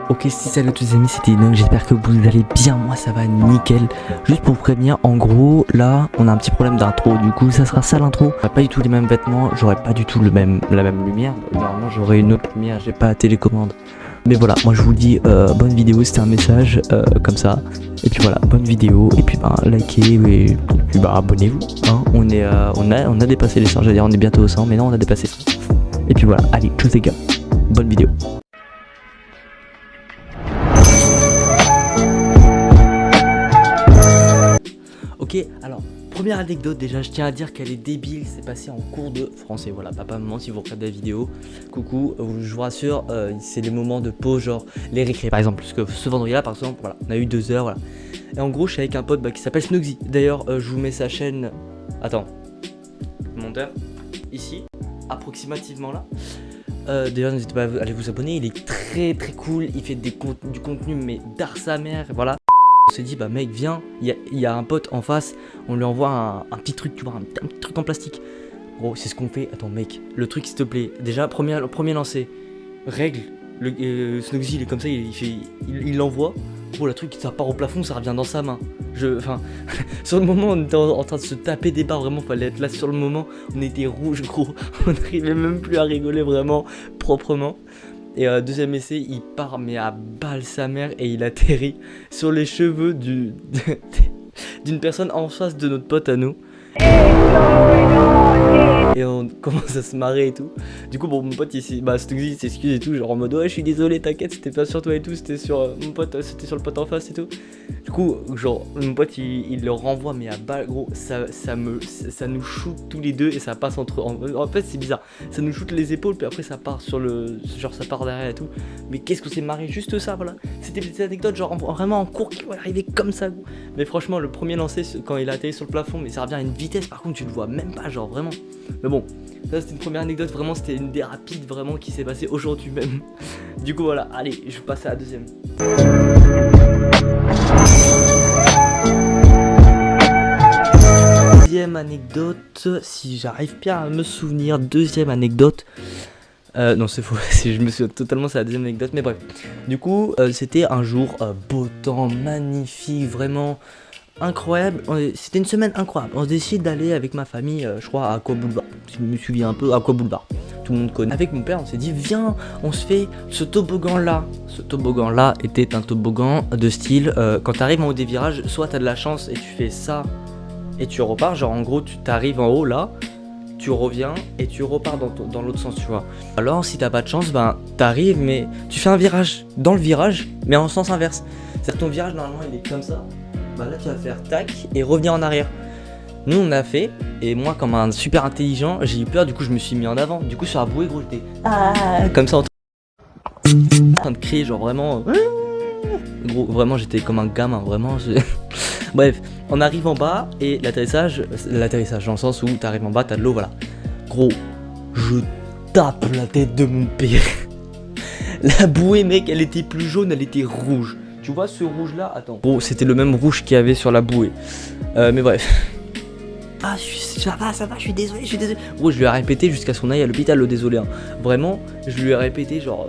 Ok, si salut à tous les amis, c'était Enoch, j'espère que vous allez bien, moi ça va nickel. Juste pour vous prévenir, en gros, là, on a un petit problème d'intro, du coup ça sera ça l'intro. J'aurai pas du tout les mêmes vêtements, j'aurai pas du tout la même lumière. Normalement j'aurai une autre lumière, j'ai pas la télécommande. Mais voilà, moi je vous dis bonne vidéo, c'était un message comme ça. Et puis voilà, bonne vidéo, et puis bah likez, et puis bah abonnez-vous. Hein. On a dépassé les 100, j'allais dire on est bientôt au 100, mais non on a dépassé 100. Et puis voilà, allez, tchuss les gars, bonne vidéo. Ok, alors, première anecdote déjà, je tiens à dire qu'elle est débile, c'est passé en cours de français. Voilà, papa, maman, si vous regardez la vidéo, coucou, je vous rassure, c'est les moments de pause, genre les récrés par exemple, parce que ce vendredi-là, par exemple, voilà, on a eu 2 heures, voilà. Et en gros, je suis avec un pote qui s'appelle Snugsy. D'ailleurs, je vous mets sa chaîne, attends, monteur, ici, approximativement là. D'ailleurs, n'hésitez pas à aller vous abonner, il est très très cool, il fait du contenu, mais d'art sa mère, voilà. On s'est dit bah mec viens, il y a un pote en face, on lui envoie un petit truc, tu vois, un petit truc en plastique. Gros c'est ce qu'on fait, attends mec, le truc s'il te plaît, déjà premier lancer, règle, Snugsy il est comme ça, il l'envoie, gros le truc ça part au plafond, ça revient dans sa main. Enfin, sur le moment on était en train de se taper des barres, vraiment fallait être là sur le moment, on était rouge gros, on n'arrivait même plus à rigoler vraiment proprement. Et deuxième essai, il part mais à balle sa mère et il atterrit sur les cheveux d'une personne en face de notre pote à nous. Et on commence à se marrer et tout. Du coup bon mon pote ici, bah Snugsy s'excuse et tout, genre en mode ouais je suis désolé t'inquiète c'était pas sur toi et tout, c'était sur mon pote, c'était sur le pote en face et tout. Du coup genre mon pote il le renvoie mais à balle gros, ça nous shoot tous les deux et ça passe entre, en fait c'est bizarre, ça nous shoot les épaules puis après ça part sur le, genre ça part derrière et tout. Mais qu'est-ce qu'on s'est marré, juste ça voilà, c'était des anecdotes genre vraiment en cours qui vont arriver comme ça gros. Mais franchement le premier lancé quand il a atterri sur le plafond, mais ça revient à une vitesse par contre tu le vois même pas genre vraiment. Mais bon, ça c'était une première anecdote, vraiment c'était une des rapides vraiment qui s'est passée aujourd'hui même. Du coup voilà, allez, je vais passer à la deuxième. Deuxième anecdote, si j'arrive bien à me souvenir, deuxième anecdote. Non c'est faux, je me souviens totalement, c'est la deuxième anecdote, mais bref. Du coup, c'était un jour beau temps, magnifique, vraiment incroyable. C'était une semaine incroyable. On décide d'aller avec ma famille, je crois, à Aqua Boulevard. Si je me souviens un peu, Aqua Boulevard. Tout le monde connaît. Avec mon père, on s'est dit, viens, on se fait ce toboggan là. Ce toboggan là était un toboggan de style, quand t'arrives en haut des virages, soit t'as de la chance et tu fais ça et tu repars. Genre en gros, tu t'arrives en haut là, tu reviens et tu repars dans l'autre sens, tu vois. Alors si t'as pas de chance, ben t'arrives mais tu fais un virage dans le virage, mais en sens inverse. C'est-à-dire que ton virage normalement il est comme ça. Bah là tu vas faire tac et revenir en arrière. Nous on a fait, et moi comme un super intelligent, j'ai eu peur, du coup je me suis mis en avant. Du coup sur la bouée gros j'étais comme ça en train de crier genre vraiment gros, vraiment j'étais comme un gamin, vraiment bref, on arrive en bas et l'atterrissage dans le sens où t'arrives en bas, t'as de l'eau, voilà. Gros, je tape la tête de mon père. La bouée mec elle était plus jaune, elle était rouge. Tu vois ce rouge là, attends. Gros, c'était le même rouge qu'il y avait sur la bouée. Mais bref. Ah, ça va, je suis désolé, Gros, je lui ai répété jusqu'à ce qu'on aille à l'hôpital, le désolé. Hein. Vraiment, je lui ai répété genre,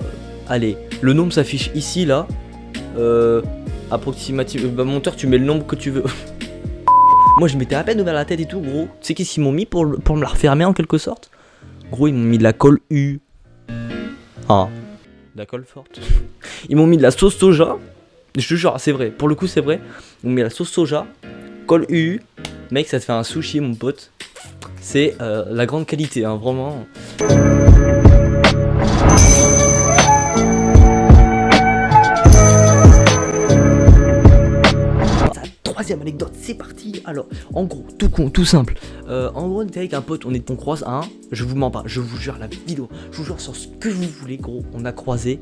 allez, le nombre s'affiche ici, là. Approximativement, bah monteur, tu mets le nombre que tu veux. Moi, je m'étais à peine ouvert la tête et tout, gros. Tu sais qu'est-ce qu'ils m'ont mis pour me la refermer en quelque sorte? Gros, ils m'ont mis de la colle U. Ah, de la colle forte. Ils m'ont mis de la sauce soja. Je te jure, c'est vrai, pour le coup c'est vrai. On met la sauce soja, colle UU, mec ça te fait un sushi mon pote. C'est la grande qualité, hein, vraiment. Troisième anecdote, c'est parti. Alors, en gros, tout simple. En gros, on était avec un pote, on croise un, je vous mens pas, je vous jure la vidéo, je vous jure sur ce que vous voulez, gros, on a croisé.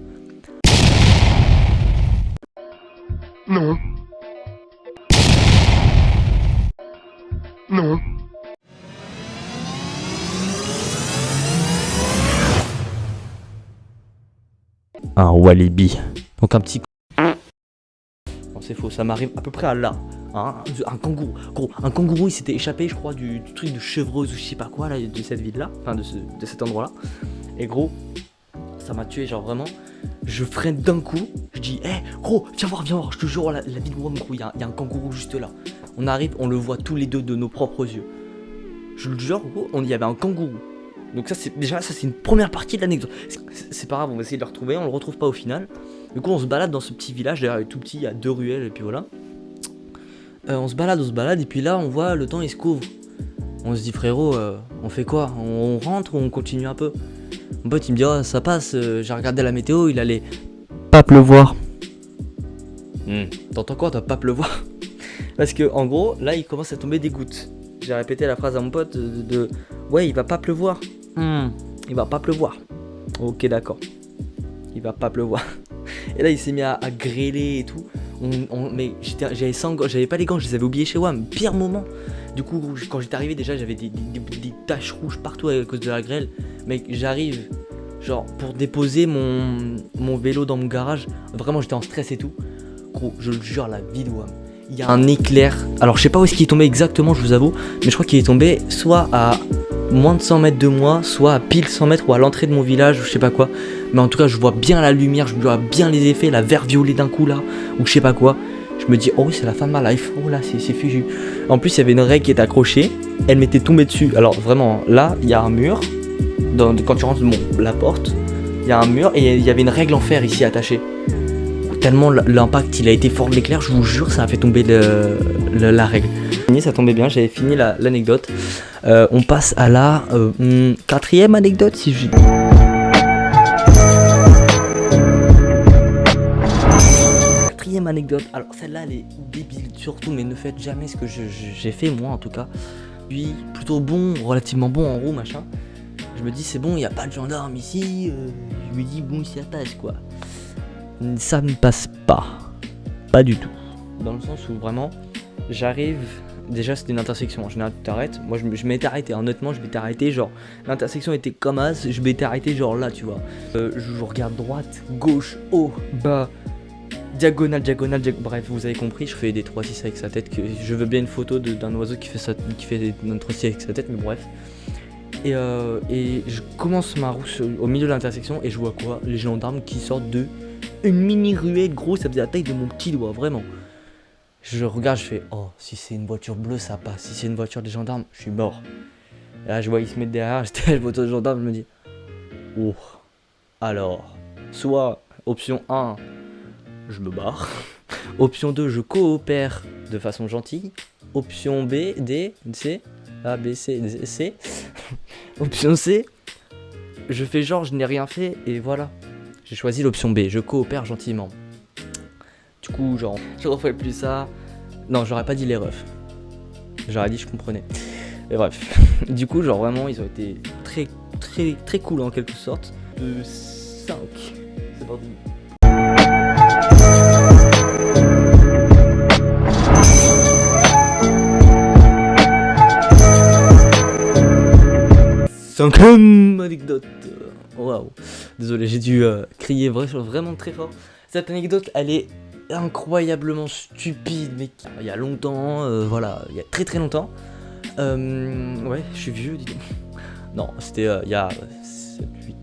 Non. Non. Un walibi. Donc un petit... Non c'est faux, ça m'arrive à peu près à là. Hein, un kangourou. Gros, un kangourou il s'était échappé je crois du truc de Chevreuse ou je sais pas quoi là, de cette ville là. Enfin de cet endroit là. Et gros... ça m'a tué, genre vraiment. Je freine d'un coup, je dis, gros, viens voir, je te jure, la vie de WOM, gros, il y a un kangourou juste là. On arrive, on le voit tous les deux de nos propres yeux. Je le jure, gros, il y avait un kangourou. Donc ça c'est une première partie de l'anecdote. C'est pas grave, on va essayer de le retrouver, on le retrouve pas au final. Du coup on se balade dans ce petit village, d'ailleurs il est tout petit, il y a 2 ruelles et puis voilà. On se balade et puis là on voit le temps il se couvre. On se dit frérot, on fait quoi? On rentre ou on continue un peu? Mon pote il me dit oh, ça passe, j'ai regardé la météo, il allait pas pleuvoir. T'entends quoi, t'as pas pleuvoir? Parce que en gros là il commence à tomber des gouttes. J'ai répété la phrase à mon pote de ouais il va pas pleuvoir. Il va pas pleuvoir. Ok d'accord. Il va pas pleuvoir. Et là il s'est mis à grêler et tout. Mais j'avais pas les gants, je les avais oubliés chez WAM. Pire moment. Du coup quand j'étais arrivé déjà j'avais des taches rouges partout à cause de la grêle. Mec j'arrive genre pour déposer mon vélo dans mon garage. Vraiment j'étais en stress et tout. Gros je le jure la vie de WAM. Il y a un éclair. Alors je sais pas où est-ce qu'il est tombé exactement je vous avoue. Mais je crois qu'il est tombé soit à moins de 100 mètres de moi, soit à pile 100 mètres ou à l'entrée de mon village ou je sais pas quoi. Mais en tout cas je vois bien la lumière, je vois bien les effets, la vert violet d'un coup là, ou je sais pas quoi. Je me dis oh c'est la fin de ma life, oh là c'est fugu. En plus il y avait une règle qui est accrochée, elle m'était tombée dessus. Alors vraiment là il y a un mur, quand tu rentres la porte, il y a un mur et il y avait une règle en fer ici attachée. Tellement l'impact il a été fort de l'éclair, je vous jure ça a fait tomber la règle. Ça tombait bien, j'avais fini l'anecdote. On passe à la 4e anecdote si je... Quatrième anecdote, alors celle-là elle est débile surtout, mais ne faites jamais ce que j'ai fait moi en tout cas. Lui plutôt bon, relativement bon en roue machin. Je me dis c'est bon, il n'y a pas de gendarme ici, je me dis bon ça passe quoi. Ça ne passe pas du tout. Dans le sens où vraiment j'arrive, déjà c'était une intersection, en général tu t'arrêtes, moi je m'étais arrêté, honnêtement je m'étais arrêté genre, l'intersection était comme as, je m'étais arrêté genre là tu vois. Je regarde droite, gauche, haut, bas, diagonale, bref vous avez compris, je fais des 3-6 avec sa tête, que je veux bien une photo d'un oiseau qui fait des 3-6 avec sa tête, mais bref. Et je commence ma roue au milieu de l'intersection et je vois quoi? Les gendarmes qui sortent de une mini ruelle, gros, ça faisait la taille de mon petit doigt, vraiment. Je regarde, je fais oh, si c'est une voiture bleue, ça passe. Si c'est une voiture des gendarmes, je suis mort. Et là, je vois, ils se mettent derrière, j'étais la voiture des gendarmes, je me dis oh, alors, soit option 1, je me barre. Option 2, je coopère de façon gentille. Option B, D, C, A, B, C, D, C. Option C, je fais genre, je n'ai rien fait et voilà. J'ai choisi l'option B, je coopère gentiment. Du coup, genre, je referai plus ça. Non, j'aurais pas dit les refs. J'aurais dit je comprenais. Mais bref. Du coup, genre vraiment, ils ont été très cool en quelque sorte. De 5. C'est parti. Cinquième anecdote. Waouh. Désolé, j'ai dû crier vraiment très fort. Cette anecdote, elle est incroyablement stupide, mais il y a longtemps, voilà, il y a très longtemps. Ouais, je suis vieux, dis donc. Non, c'était il y a 7, 8,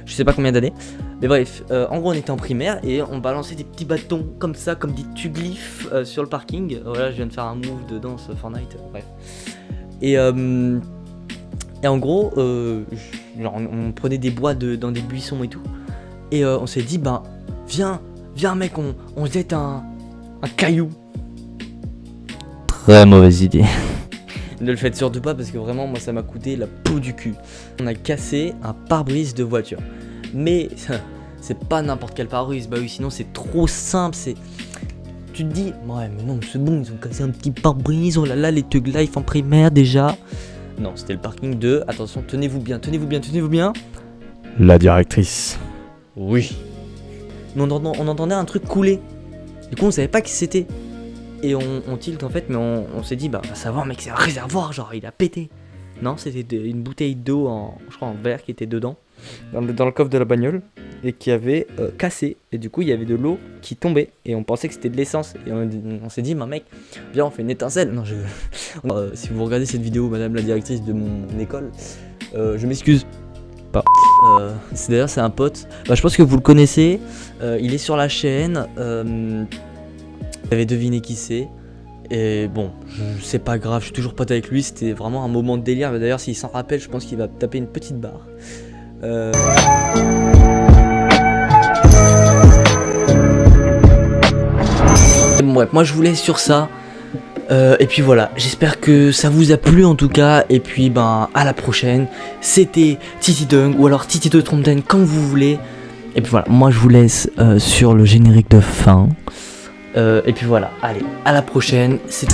je sais pas combien d'années. Mais bref, en gros, on était en primaire et on balançait des petits bâtons comme ça, comme des tuglyphes sur le parking. Voilà, je viens de faire un move de danse Fortnite, bref. Et en gros, genre, on prenait des bois dans des buissons et tout. Et on s'est dit, ben, viens mec, on jette un caillou. Très mauvaise idée. Ne le faites surtout pas parce que vraiment, moi, ça m'a coûté la peau du cul. On a cassé un pare-brise de voiture. Mais c'est pas n'importe quel pare-brise. Bah oui, sinon c'est trop simple. Tu te dis, ouais, mais non, c'est bon, ils ont cassé un petit pare-brise. Oh là là, les Thug Life en primaire déjà. Non, c'était le parking de... Attention, tenez-vous bien. La directrice. Oui. Mais on entendait un truc couler. Du coup, on savait pas qui c'était. Et on tilt en fait, mais on s'est dit, bah, on va savoir, mec, c'est un réservoir, genre, il a pété. Non, c'était une bouteille d'eau, je crois en verre qui était dedans, dans le coffre de la bagnole, et qui avait cassé. Et du coup, il y avait de l'eau qui tombait, et on pensait que c'était de l'essence. Et on s'est dit, bah mec, viens, on fait une étincelle. Non, si vous regardez cette vidéo, madame la directrice de mon école, je m'excuse. Pas. D'ailleurs c'est un pote. Bah, je pense que vous le connaissez. Il est sur la chaîne. Vous avez deviné qui c'est. Et bon, c'est pas grave, je suis toujours pote avec lui, c'était vraiment un moment de délire. D'ailleurs, s'il s'en rappelle, je pense qu'il va taper une petite barre. Bon, bref, moi je vous laisse sur ça. Et puis voilà, j'espère que ça vous a plu en tout cas. Et puis ben à la prochaine. C'était Titi Dung ou alors Titi de Trompen, comme vous voulez. Et puis voilà, moi je vous laisse sur le générique de fin. Et puis voilà, allez, à la prochaine. C'est